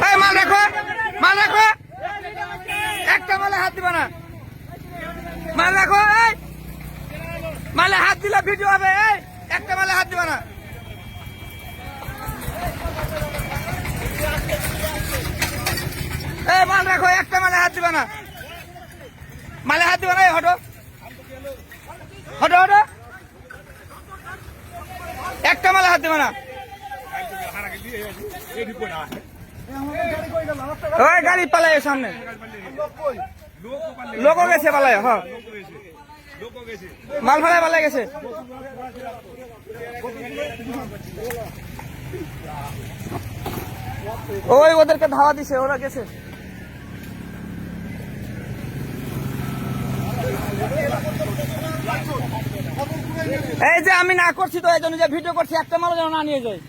এই মাল রাখো, মাল রাখো, একটা মালে হাত দিবা না। মাল রাখো, এই মালে হাত দিলে ভিডিও হবে। এই একটা মালে হাত দিবা না। এই মাল রাখো, একটা মালে হাত দিবা না। মালে হাত দিবা না। হটো হটো হটো, একটা মালে হাত দিবা না। ওই গাড়ি পালায় সামনে, লোকও গেছে পালায়। হ্যাঁ মাল ফালায় পালায় গেছে। ওই ওদেরকে ধাওয়া দিছে, ওরা গেছে। এই যে আমি না করছি তো, এই জন্য যে ভিডিও করছি, একটা মালও যেন না নিয়ে যায়।